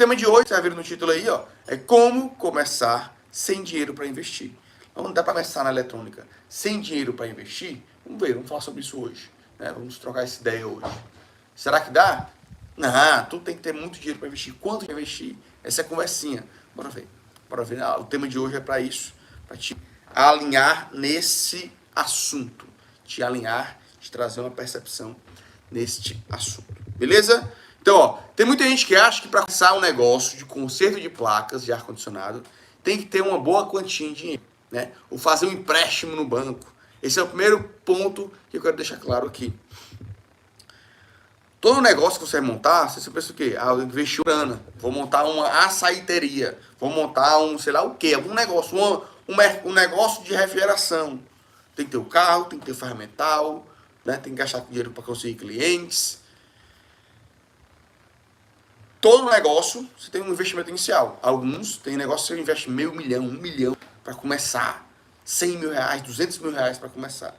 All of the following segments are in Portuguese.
tema de hoje, você vai ver no título aí, ó, é como começar sem dinheiro para investir. Não dá para começar na eletrônica sem dinheiro para investir? Vamos falar sobre isso hoje. Né? Vamos trocar essa ideia hoje. Será que dá? Não, tu tem que ter muito dinheiro para investir. Quanto para investir? Essa é a conversinha. Bora ver. Bora ver. O tema de hoje é para isso, para te alinhar nesse assunto, te alinhar, te trazer uma percepção neste assunto. Beleza? Então, ó, tem muita gente que acha que para começar um negócio de conserto de placas de ar-condicionado tem que ter uma boa quantia de dinheiro, né? Ou fazer um empréstimo no banco. Esse é o primeiro ponto que eu quero deixar claro aqui. Todo negócio que você vai montar, você pensa o quê? Ah, eu investi grana, vou montar uma açaiteria, vou montar um, sei lá o quê, algum negócio, um negócio de refrigeração. Tem que ter o carro, tem que ter o ferramental, né? Tem que gastar dinheiro para conseguir clientes. Todo negócio, você tem um investimento inicial. Alguns tem negócio que você investe meio milhão, 1 milhão para começar. 100 mil reais, 200 mil reais para começar.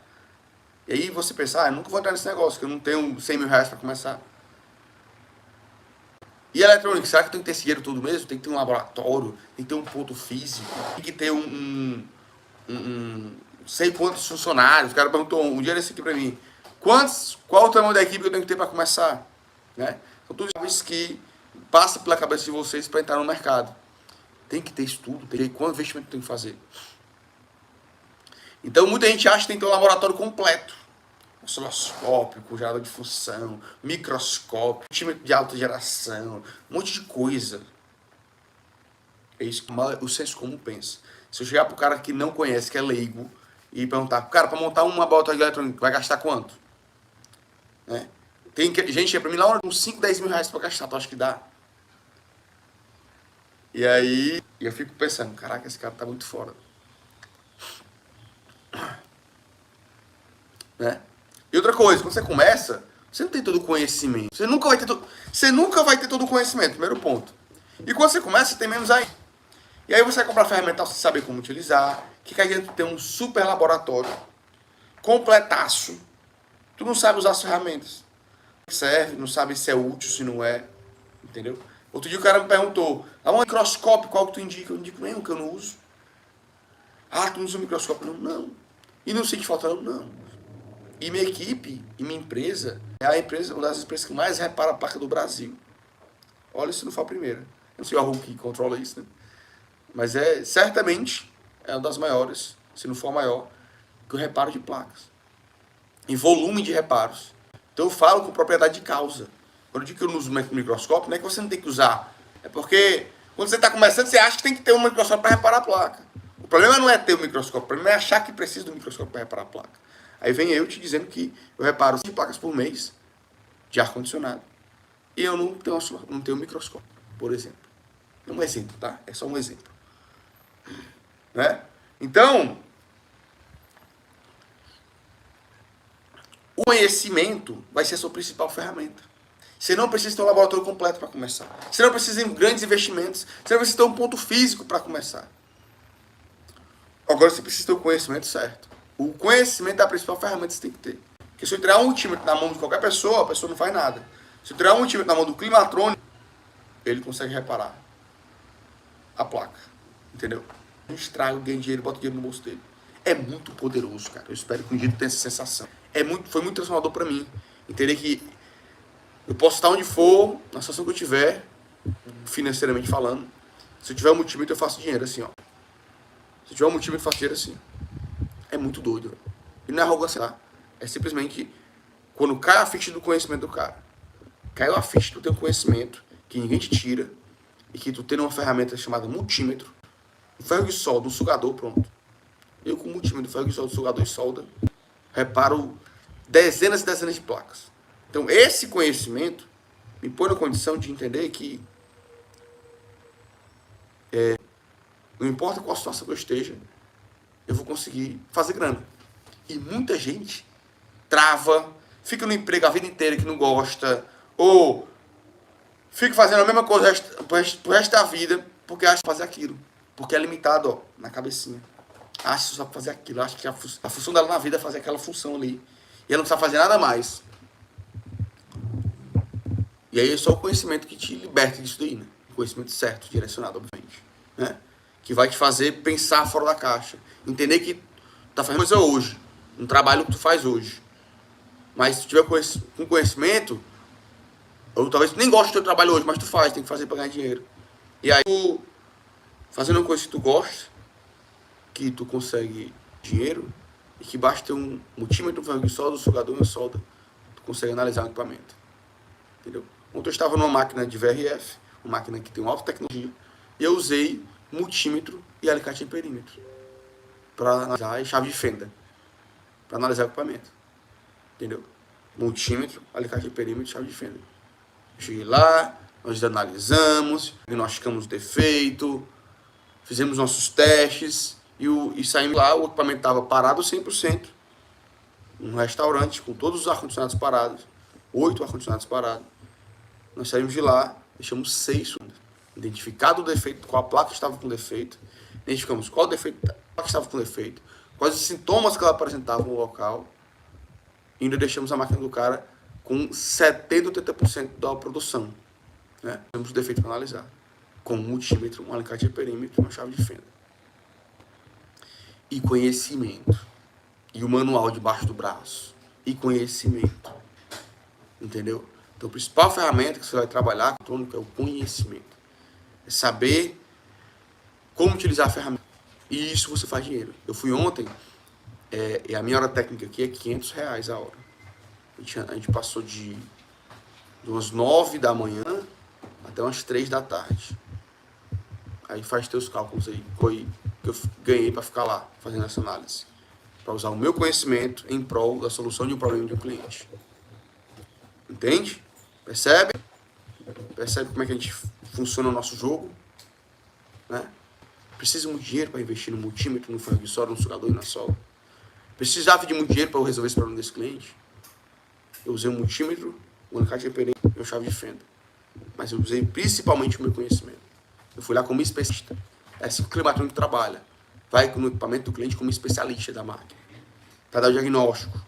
E aí você pensa, eu nunca vou entrar nesse negócio, que eu não tenho 100 mil reais para começar. E a eletrônica, será que tem que ter esse dinheiro todo mesmo? Tem que ter um laboratório, tem que ter um ponto físico, tem que ter sei quantos funcionários. O cara perguntou um dia desse aqui para mim, qual o tamanho da equipe que eu tenho que ter para começar? Né? São tudo coisas que passa pela cabeça de vocês para entrar no mercado. Tem que ter estudo, tem que ter quanto investimento tem que fazer. Então muita gente acha que tem que ter um laboratório completo. Osciloscópio, gerador de função, microscópio, multímetro de alta geração, um monte de coisa. É isso que o senso comum pensa. Se eu chegar pro cara que não conhece, que é leigo, e perguntar, cara, para montar uma bateria eletrônica, vai gastar quanto? Né? Tem gente que é pra mim lá, uns 5, 10 mil reais para gastar, tu acha que dá? E aí eu fico pensando, caraca, esse cara tá muito fora. Né? E outra coisa, quando você começa, você não tem todo o conhecimento. Você nunca vai ter todo o conhecimento, primeiro ponto. E quando você começa, você tem menos aí. E aí você vai comprar ferramental sem saber como utilizar, que adianta ter um super laboratório, completaço. Tu não sabe usar as ferramentas. Serve, não sabe se é útil, se não é. Entendeu? Outro dia o cara me perguntou, um microscópio, qual que tu indica? Eu indico nenhum, que eu não uso. Ah, tu não usa o microscópio? Não, não. E não sei que falta, não. E minha equipe e minha empresa é uma das empresas que mais repara a placa do Brasil. Olha, se não for a primeira. Eu não sei o Hulk que controla isso, né? Mas certamente é uma das maiores, se não for a maior, que o reparo de placas. Em volume de reparos. Então eu falo com propriedade de causa. Quando eu digo que eu não uso microscópio, não é que você não tem que usar. É porque quando você está começando, você acha que tem que ter um microscópio para reparar a placa. O problema não é ter o microscópio, o problema é achar que precisa do microscópio para reparar a placa. Aí vem eu te dizendo que eu reparo 5 placas por mês de ar-condicionado. E eu não tenho microscópio, por exemplo. É um exemplo, tá? É só um exemplo. Né? Então, o conhecimento vai ser a sua principal ferramenta. Você não precisa ter um laboratório completo para começar. Você não precisa de grandes investimentos. Você não precisa ter um ponto físico para começar. Agora você precisa ter o conhecimento certo. O conhecimento é a principal ferramenta que você tem que ter. Porque se eu tirar um multímetro na mão de qualquer pessoa, a pessoa não faz nada. Se eu tirar um multímetro na mão do climatrônico, ele consegue reparar a placa. Entendeu? Não estraga, ganha dinheiro, bota dinheiro no bolso dele. É muito poderoso, cara. Eu espero que um dia tu tenha essa sensação. Foi muito transformador para mim. Entender que eu posso estar onde for, na situação que eu tiver, financeiramente falando. Se eu tiver um multímetro, eu faço dinheiro assim, ó. Se eu tiver um multímetro, eu faço dinheiro assim. É muito doido, velho. E não é arrogância lá. É simplesmente quando cai a ficha do conhecimento do cara. Caiu a ficha do teu conhecimento, que ninguém te tira, e que tu tem uma ferramenta chamada multímetro, um ferro de solda, um sugador, pronto. Eu com o multímetro, ferro de solda, sugador e solda, reparo dezenas e dezenas de placas. Então esse conhecimento me põe na condição de entender que não importa qual situação que eu esteja, eu vou conseguir fazer grana. E muita gente trava, fica no emprego a vida inteira que não gosta, ou fica fazendo a mesma coisa pro resto da vida, porque acha que fazer aquilo. Porque é limitado, ó, na cabecinha. Acha que só fazer aquilo, acha que a função dela na vida é fazer aquela função ali. E ela não precisa fazer nada mais. E aí é só o conhecimento que te liberta disso daí, né? Conhecimento certo, direcionado, obviamente. Né? Que vai te fazer pensar fora da caixa. Entender que tu tá fazendo coisa hoje. Um trabalho que tu faz hoje. Mas se tu tiver com conhecimento, ou talvez tu nem goste do teu trabalho hoje, mas tu faz, tem que fazer pra ganhar dinheiro. E aí, tu, fazendo uma coisa que tu gosta, que tu consegue dinheiro, e que basta ter um multímetro, um ferro de solda, um sugador e uma solda, tu consegue analisar o equipamento. Entendeu? Ontem eu estava numa máquina de VRF, uma máquina que tem uma alta tecnologia, e eu usei multímetro e alicate em perímetro para analisar, e chave de fenda para analisar o equipamento. Entendeu? Multímetro, alicate em perímetro, chave de fenda. Cheguei lá, nós analisamos, diagnosticamos o defeito, fizemos nossos testes e saímos lá, o equipamento estava parado 100%, um restaurante com todos os ar-condicionados parados, 8 ar-condicionados parados. Nós saímos de lá, deixamos 6 sondas. Identificado o defeito, qual a placa estava com defeito, identificamos qual defeito, a placa estava com defeito, quais os sintomas que ela apresentava no local, e ainda deixamos a máquina do cara com 70% ou 80% da produção. Né? Temos o defeito para analisar, com um multímetro, um alicate de perímetro e uma chave de fenda. E conhecimento. E o manual debaixo do braço. E conhecimento. Entendeu? Então, a principal ferramenta que você vai trabalhar com o eletrônico é o conhecimento. É saber como utilizar a ferramenta. E isso você faz dinheiro. Eu fui ontem, e a minha hora técnica aqui é R$500 a hora. A gente passou de umas 9 da manhã até umas 3 da tarde. Aí faz teus cálculos aí. Foi que eu ganhei para ficar lá, fazendo essa análise. Para usar o meu conhecimento em prol da solução de um problema de um cliente. Entende? Percebe? Percebe como é que a gente funciona o nosso jogo? Né? Precisa de muito dinheiro para investir no multímetro, no ferro de solda, no sugador e na solda. Precisava de muito dinheiro para eu resolver esse problema desse cliente. Eu usei um multímetro, um alicate de perímetro e uma chave de fenda. Mas eu usei principalmente o meu conhecimento. Eu fui lá como especialista. É assim que o climatrônico trabalha. Vai no equipamento do cliente como especialista da máquina. Para dar o diagnóstico.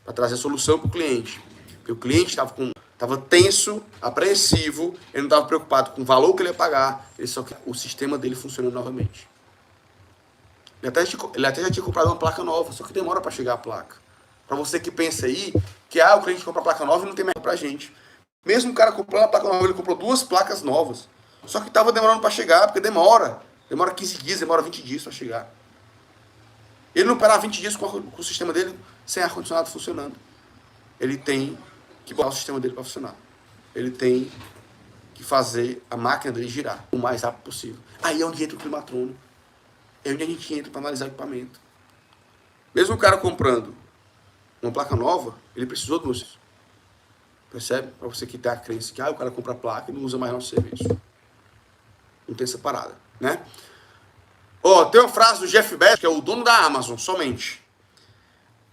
Para trazer a solução para o cliente. Porque o cliente estava tenso, apreensivo, ele não estava preocupado com o valor que ele ia pagar, ele só queria o sistema dele funcionando novamente. Ele até já tinha comprado uma placa nova, só que demora para chegar a placa. Para você que pensa aí, que o cliente compra a placa nova e não tem mais pra gente. Mesmo o cara comprando a placa nova, ele comprou 2 placas novas. Só que estava demorando para chegar, porque demora. Demora 15 dias, demora 20 dias para chegar. Ele não parar 20 dias com o sistema dele sem ar-condicionado funcionando. Ele tem que botar o sistema dele para funcionar. Ele tem que fazer a máquina dele girar o mais rápido possível. Aí é onde entra o climatrônico. É onde a gente entra para analisar o equipamento. Mesmo o cara comprando uma placa nova, ele precisou do meu serviço. Percebe? Para você que tem a crença que o cara compra a placa e não usa mais nosso serviço. Não tem essa parada, né? Tem uma frase do Jeff Bezos, que é o dono da Amazon, somente.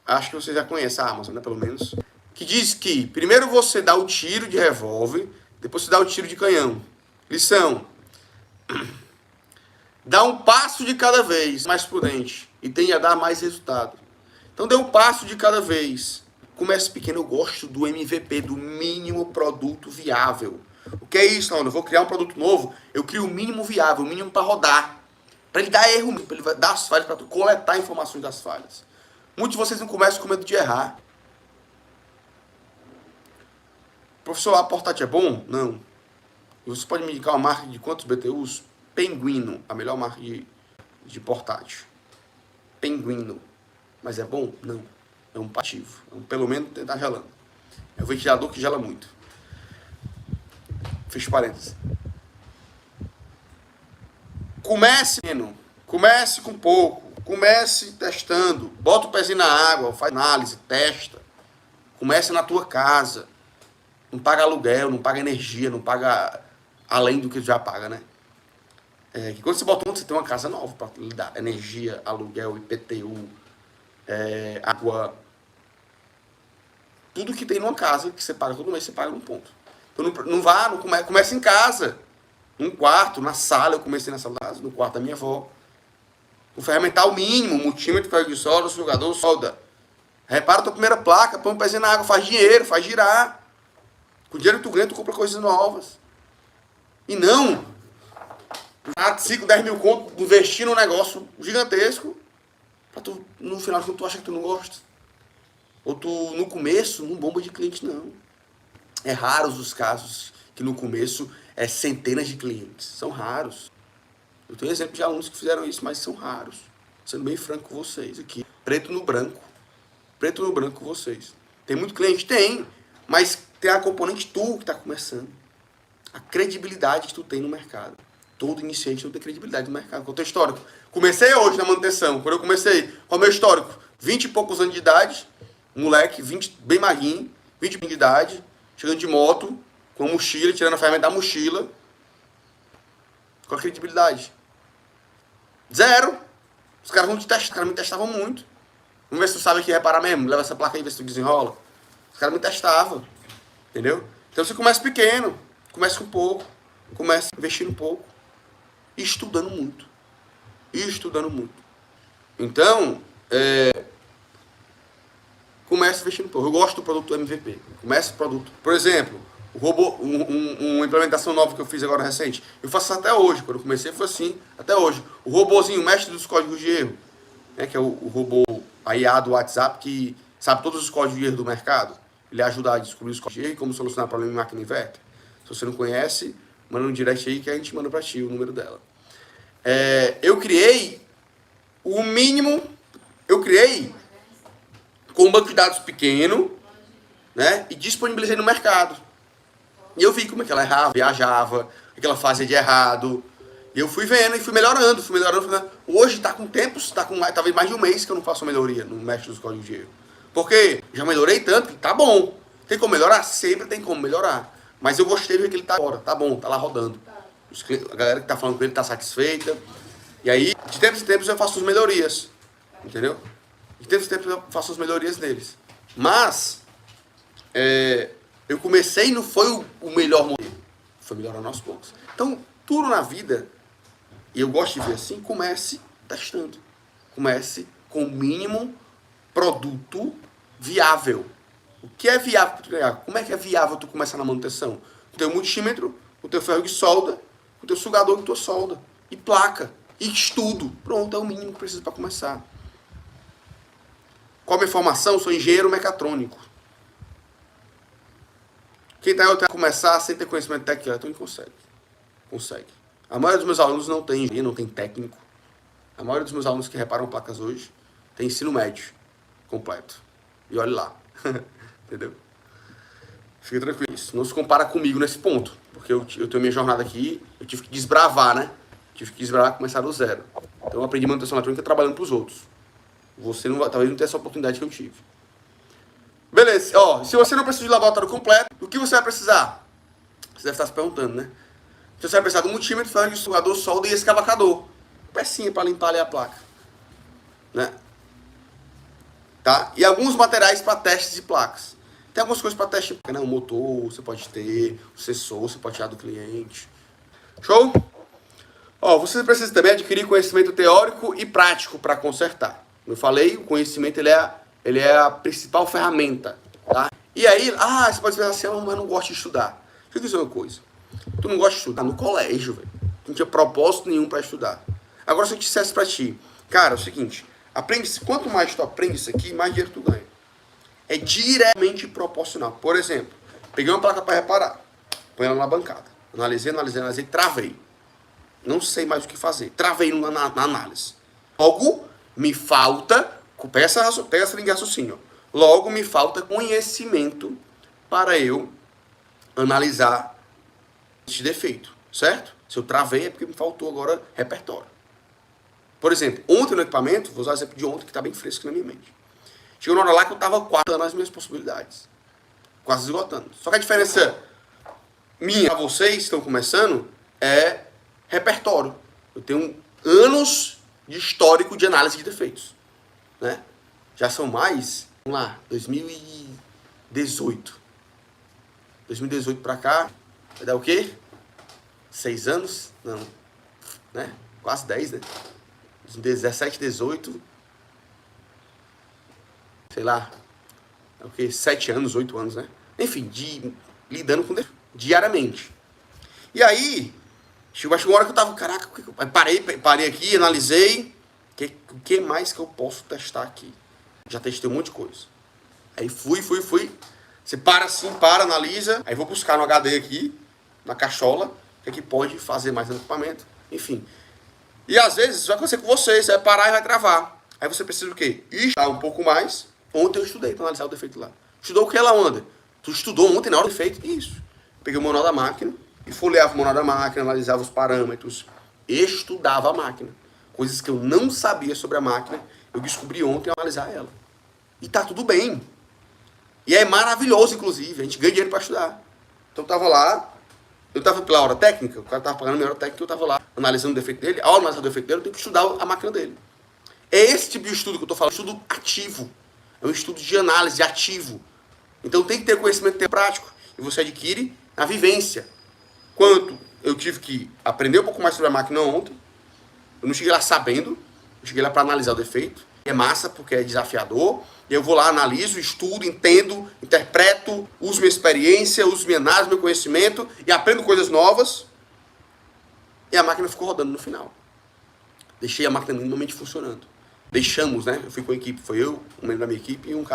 Acho que você já conhece a Amazon, né? Pelo menos. Que diz que primeiro você dá o tiro de revólver, depois você dá o tiro de canhão. Lição. Dá um passo de cada vez, mais prudente, e tende a dar mais resultado. Então dê um passo de cada vez. Comece pequeno, eu gosto do MVP, do mínimo produto viável. O que é isso, não? Eu vou criar um produto novo, eu crio o mínimo viável, o mínimo para rodar. Para ele dar erro, para ele dar as falhas, para tu coletar informações das falhas. Muitos de vocês não começam com medo de errar. Professor, a portátil é bom? Não. Você pode me indicar uma marca de quantos BTUs? Penguino, a melhor marca de portátil. Penguino. Mas é bom? Não. É um pativo. Pelo menos está gelando. É um ventilador que gela muito. Fecha parênteses. Comece com pouco. Comece testando. Bota o pezinho na água, faz análise, testa. Comece na tua casa. Não paga aluguel, não paga energia, não paga além do que já paga, né? Que quando você bota um, você tem uma casa nova para lidar. Energia, aluguel, IPTU, água. Tudo que tem numa casa que você paga todo mês, você paga num ponto. Então comece em casa. Num quarto, na sala, eu comecei nessa casa, no quarto da minha avó. O ferramental mínimo, multímetro, ferro de solda, sugador, solda. Repara a tua primeira placa, põe um pezinho na água, faz dinheiro, faz girar. Com o dinheiro que tu ganha, tu compra coisas novas. E não 5, 10 mil conto, investir num negócio gigantesco, pra tu, no final, quando tu acha que tu não gosta. Ou tu, no começo, não bomba de cliente, não. É raros os casos que no começo é centenas de clientes. São raros. Eu tenho exemplo de alunos que fizeram isso, mas são raros. Sendo bem franco com vocês aqui. Preto no branco. Preto no branco com vocês. Tem muito cliente? Tem. Mas tem a componente tu que está começando. A credibilidade que tu tem no mercado. Todo iniciante não tem credibilidade no mercado. Qual é o teu histórico? Comecei hoje na manutenção. Quando eu comecei, qual é o meu histórico? 20 e poucos anos de idade. Moleque, 20, bem magrinho. 20 anos de idade. Chegando de moto. Com a mochila, tirando a ferramenta da mochila. Qual a credibilidade? Zero. Os caras vão te testar. Os caras me testavam muito. Vamos ver se tu sabe aqui reparar mesmo. Leva essa placa aí, vê se tu desenrola. Os caras me testavam. Entendeu? Então você começa pequeno. Começa com pouco. Começa investindo um pouco. E estudando muito. Então, começa investindo um pouco. Eu gosto do produto MVP. Começa o produto. Por exemplo, o robô, uma implementação nova que eu fiz agora recente. Eu faço até hoje. Quando eu comecei foi assim, até hoje. O robôzinho, o mestre dos códigos de erro. Né, que é o robô a IA do WhatsApp que sabe todos os códigos de erro do mercado. Ele ajuda a descobrir os códigos de erro e como solucionar problema em máquina inverter. Se você não conhece, manda um direct aí que a gente manda pra ti o número dela. Eu criei o mínimo, com um banco de dados pequeno, né, e disponibilizei no mercado. E eu vi como é que ela errava, viajava, o que ela fazia de errado. E eu fui vendo e fui melhorando. Hoje está com tempos, está com talvez mais de um mês que eu não faço melhoria no mestre dos códigos de erro. Porque já melhorei tanto que tá bom. Tem como melhorar? Sempre tem como melhorar. Mas eu gostei do que ele tá agora. Tá bom, tá lá rodando. A galera que tá falando com ele tá satisfeita. E aí, de tempos em tempos eu faço as melhorias. Entendeu? De tempos em tempos eu faço as melhorias neles. Mas, eu comecei e não foi o melhor modelo. Foi melhorando aos poucos. Então, tudo na vida, e eu gosto de ver assim, comece testando. Comece com o mínimo produto viável. O que é viável para tu ganhar? Como é que é viável tu começar na manutenção? O teu multímetro, o teu ferro de solda, o teu sugador de tua solda, e placa, e estudo. Pronto, é o mínimo que precisa para começar. Qual a minha formação? Sou engenheiro mecatrônico. Quem está a começar sem ter conhecimento técnico, então consegue. A maioria dos meus alunos não tem engenharia, não tem técnico. A maioria dos meus alunos que reparam placas hoje tem ensino médio completo. E olha lá. Entendeu? Fica tranquilo. Isso não se compara comigo nesse ponto. Porque eu tenho minha jornada aqui, eu tive que desbravar, né? Tive que desbravar, começar do zero. Então eu aprendi manutenção eletrônica trabalhando para os outros. Você não vai, talvez não tenha essa oportunidade que eu tive. Beleza, ó, se você não precisa de laboratório completo, o que você vai precisar? Você deve estar se perguntando, né? Você vai precisar de um multímetro, ferro de sugador, solda e escavacador. Pecinha para limpar ali a placa. Né? Tá? E alguns materiais para testes de placas. Tem algumas coisas para teste, né? O motor você pode ter, o sensor você pode tirar do cliente. Show? Ó, você precisa também adquirir conhecimento teórico e prático para consertar. Como eu falei, o conhecimento ele é a principal ferramenta. Tá? E aí, você pode pensar assim, mas eu não gosto de estudar. Deixa eu dizer uma coisa. Tu não gosta de estudar no colégio, velho. Não tinha propósito nenhum para estudar. Agora, se eu dissesse pra ti, cara, é o seguinte, quanto mais tu aprende isso aqui, mais dinheiro tu ganha. É diretamente proporcional. Por exemplo, peguei uma placa para reparar, põe ela na bancada. Analisei, travei. Não sei mais o que fazer. Travei na análise. Logo, me falta, pega essa linha de raciocínio. Logo, me falta conhecimento para eu analisar esse defeito, certo? Se eu travei é porque me faltou agora repertório. Por exemplo, ontem no equipamento, vou usar o exemplo de ontem que está bem fresco na minha mente. Chegou na hora lá que eu estava quase as minhas possibilidades. Quase esgotando. Só que a diferença minha para vocês que estão começando é repertório. Eu tenho anos de histórico de análise de defeitos. Né? Já são mais, vamos lá, 2018. 2018 para cá, vai dar o quê? 6 anos? Não. Né? Quase 10, né? 17, 18. Sei lá. É o quê? 7 anos, 8 anos, né? Enfim, lidando com diariamente. E aí, Chegou uma hora que eu tava, caraca, parei aqui, analisei. O que mais que eu posso testar aqui? Já testei um monte de coisa. Aí fui. Você para assim, analisa. Aí vou buscar no HD aqui, na cachola, o que é que pode fazer mais no equipamento. Enfim. E às vezes vai acontecer com você, você vai parar e vai travar. Aí você precisa o quê? Estudar um pouco mais. Ontem eu estudei para analisar o defeito lá. Estudou o que ela anda? Tu estudou ontem na hora do defeito? Isso. Peguei o manual da máquina e folheava o manual da máquina, analisava os parâmetros, estudava a máquina. Coisas que eu não sabia sobre a máquina, eu descobri ontem ao analisar ela. E tá tudo bem. E é maravilhoso, inclusive. A gente ganha dinheiro para estudar. Então eu tava lá, eu tava pela hora técnica, o cara tava pagando a minha hora técnica, eu tava lá analisando o defeito dele. Ao analisar o defeito dele, eu tenho que estudar a máquina dele. É esse tipo de estudo que eu tô falando, estudo ativo. É um estudo de análise ativo. Então tem que ter conhecimento prático. E você adquire a vivência. Quanto eu tive que aprender um pouco mais sobre a máquina ontem, eu não cheguei lá sabendo, eu cheguei lá para analisar o defeito. É massa porque é desafiador. E eu vou lá, analiso, estudo, entendo, interpreto, uso minha experiência, uso minha análise, meu conhecimento e aprendo coisas novas. E a máquina ficou rodando no final. Deixei a máquina minimamente funcionando. Deixamos, né? Eu fui com a equipe, foi eu, um membro da minha equipe e um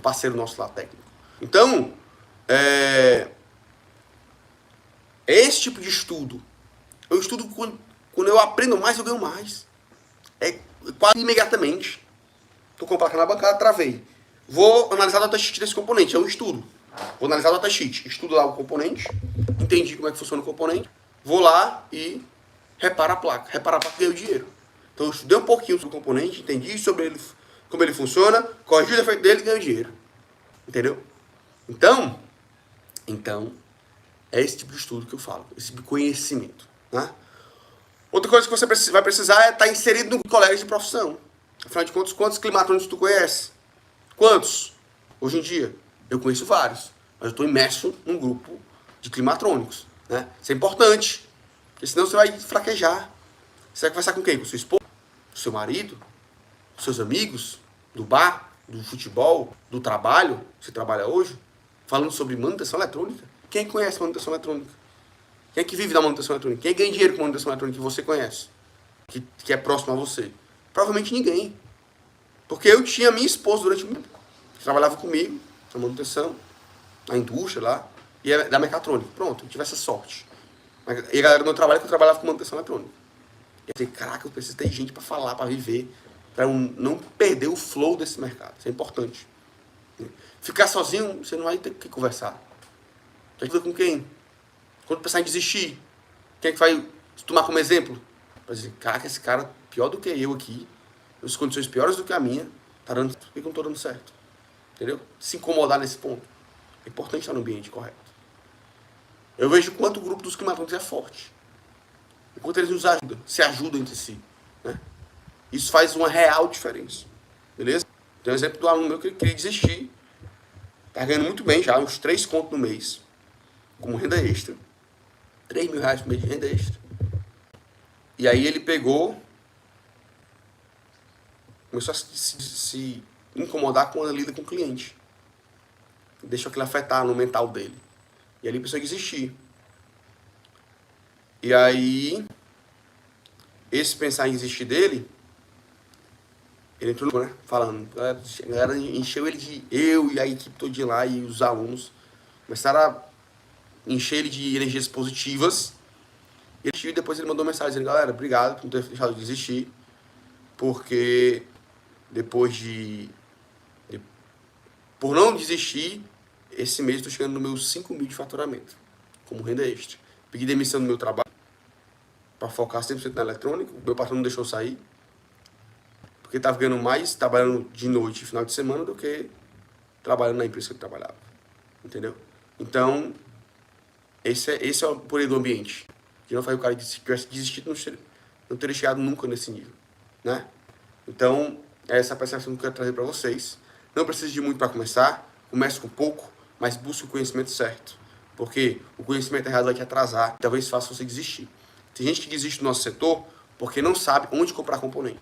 parceiro nosso lá técnico. Então, é esse tipo de estudo. Eu estudo quando eu aprendo mais, eu ganho mais. É quase imediatamente. Estou com a placa na bancada, travei. Vou analisar o datasheet desse componente, é um estudo. Vou analisar o datasheet, estudo lá o componente, entendi como é que funciona o componente, vou lá e reparo a placa. Reparo a placa e ganho dinheiro. Então eu estudei um pouquinho sobre o componente, entendi sobre ele, como ele funciona, corrigi o defeito dele e ganho dinheiro. Entendeu? Então, é esse tipo de estudo que eu falo, esse tipo de conhecimento. Né? Outra coisa que você vai precisar é estar inserido no colégio de profissão. Afinal de contas, quantos climatrônicos tu conhece? Quantos? Hoje em dia, eu conheço vários, mas eu estou imerso num grupo de climatrônicos. Né? Isso é importante, porque senão você vai fraquejar. Você vai conversar com quem? Com sua esposa? Com seu marido? Com seus amigos? Do bar? Do futebol? Do trabalho? Você trabalha hoje? Falando sobre manutenção eletrônica? Quem conhece manutenção eletrônica? Quem é que vive da manutenção eletrônica? Quem ganha dinheiro com manutenção eletrônica que você conhece? Que é próximo a você? Provavelmente ninguém. Porque eu tinha minha esposa durante muito tempo, que trabalhava comigo, na manutenção, na indústria lá, e era da mecatrônica. Pronto, eu tive essa sorte. E a galera do meu trabalho que eu trabalhava com manutenção eletrônica. E eu falei, caraca, eu preciso ter gente para falar, para viver, para eu não perder o flow desse mercado. Isso é importante. Ficar sozinho, você não vai ter que conversar. Você ajuda com quem? Quando pensar em desistir, quem é que vai tomar como exemplo? Para dizer, caraca, esse cara pior do que eu aqui, as condições piores do que a minha, tá dando, por que eu não tô dando certo? Entendeu? Se incomodar nesse ponto. É importante estar no ambiente correto. Eu vejo quanto o grupo dos climatólogos é forte. Enquanto eles nos ajudam, se ajudam entre si. Né? Isso faz uma real diferença. Beleza? Tem um exemplo do aluno meu que ele queria desistir. Tá ganhando muito bem já, uns 3 contos no mês. Como renda extra. 3 mil reais por mês de renda extra. E aí ele pegou, começou a se incomodar com a lida com o cliente. Deixou aquilo afetar no mental dele. E ali ele precisou desistir. E aí, esse pensar em desistir dele, ele entrou no, né, falando, a galera encheu ele de, eu e a equipe toda de lá e os alunos começaram a encher ele de energias positivas. E depois ele mandou mensagem dizendo, galera, obrigado por não ter deixado de desistir, porque depois por não desistir, esse mês estou chegando nos meus 5 mil de faturamento, como renda extra. Pedi demissão do meu trabalho, para focar 100% na eletrônica, o meu patrão não deixou sair, porque estava ganhando mais trabalhando de noite e final de semana do que trabalhando na empresa que eu trabalhava. Entendeu? Então, esse é o poder do ambiente. Que não faz o cara tivesse desistido, não teria chegado nunca nesse nível. Né? Então, é essa percepção que eu quero trazer para vocês. Não precisa de muito para começar, comece com pouco, mas busque o conhecimento certo. Porque o conhecimento errado vai te atrasar, talvez faça você desistir. Tem gente que desiste do nosso setor porque não sabe onde comprar componente.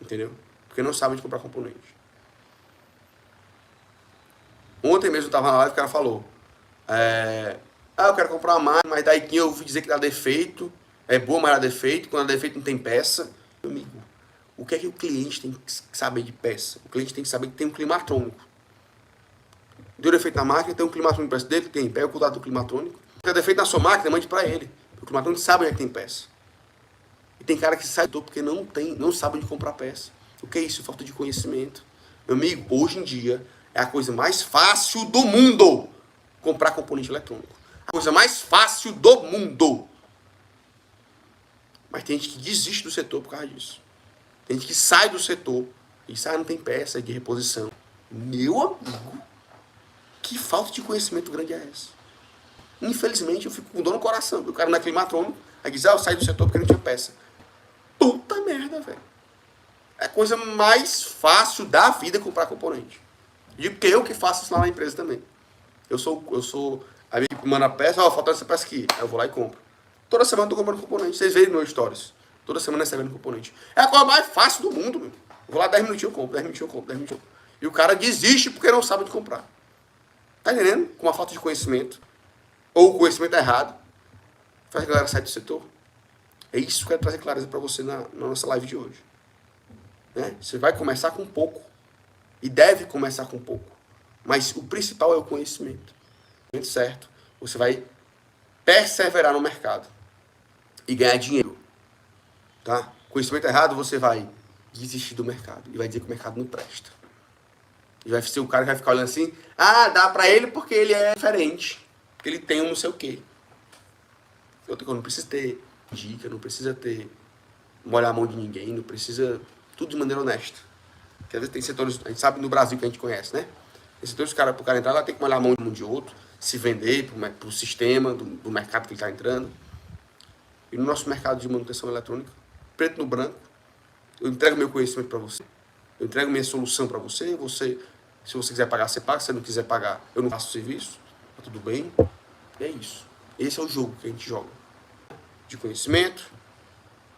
Entendeu? Porque não sabe onde comprar componente. Ontem mesmo eu estava na live e o cara falou, eu quero comprar uma máquina, mas daí eu ouvi dizer que dá defeito, É boa, mas há defeito. Quando há defeito não tem peça. Meu amigo, o que é que o cliente tem que saber de peça? O cliente tem que saber que tem um climatrônico. Deu defeito na máquina, tem um climatrônico peça dele, tem. Pega o contato do climatrônico. Tem defeito na sua máquina, mande pra ele. O climatrônico sabe onde é que tem peça. E tem cara que sai do porque não sabe onde comprar peça. O que é isso? Falta de conhecimento. Meu amigo, hoje em dia é a coisa mais fácil do mundo comprar componente eletrônico. A coisa mais fácil do mundo. Mas tem gente que desiste do setor por causa disso. Tem gente que sai do setor e sai, não tem peça de reposição. Meu amigo, que falta de conhecimento grande é essa? Infelizmente, eu fico com dor no coração. O cara não é climatrônico, aí diz, eu saí do setor porque não tinha peça. Puta merda, velho. É a coisa mais fácil da vida comprar componente. Digo que eu que faço isso lá na empresa também. Eu sou a minha equipe manda peça, falta essa peça aqui. Aí eu vou lá e compro. Toda semana eu tô comprando componente. Vocês veem no meu stories. Toda semana recebendo componente. É a coisa mais fácil do mundo, meu. Eu vou lá 10 minutinhos eu compro, 10 minutinhos eu compro, 10 minutinhos eu compro. E o cara desiste porque não sabe onde comprar. Tá entendendo? Com uma falta de conhecimento. Ou o conhecimento errado. Faz a galera sair do setor. É isso que eu quero trazer clareza para você na nossa live de hoje. Né? Você vai começar com pouco. E deve começar com pouco. Mas o principal é o conhecimento. Muito certo. Você vai perseverar no mercado. E ganhar dinheiro. Tá? Conhecimento errado, você vai desistir do mercado. E vai dizer que o mercado não presta. E vai ser o cara que vai ficar olhando assim. Dá pra ele porque ele é diferente. Porque ele tem um não sei o quê. Outra coisa, não precisa ter dica, não precisa ter molhar a mão de ninguém, não precisa... Tudo de maneira honesta. Porque às vezes tem setores, a gente sabe no Brasil que a gente conhece, né? Tem setores que pro cara entrar lá tem que molhar a mão de um de outro, se vender pro sistema do mercado que ele está entrando. E no nosso mercado de manutenção eletrônica, preto no branco, eu entrego meu conhecimento para você. Eu entrego minha solução para você. Se você quiser pagar, você paga. Se você não quiser pagar, eu não faço serviço. Tá tudo bem. E é isso. Esse é o jogo que a gente joga. De conhecimento,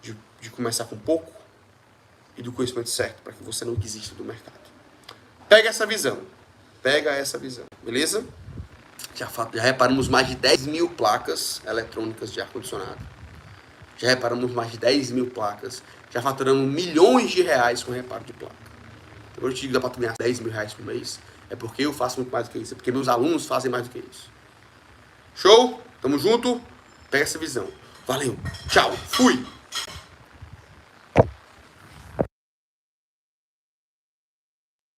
de começar com pouco e do conhecimento certo, para que você não desista do mercado. Pega essa visão. Beleza? Já reparamos mais de 10 mil placas eletrônicas de ar-condicionado. Já reparamos mais de 10 mil placas. Já faturamos milhões de reais com reparo de placa. Eu te digo, dá para tu ganhar 10 mil reais por mês. É porque eu faço muito mais do que isso. É porque meus alunos fazem mais do que isso. Show? Tamo junto? Pega essa visão. Valeu. Tchau. Fui.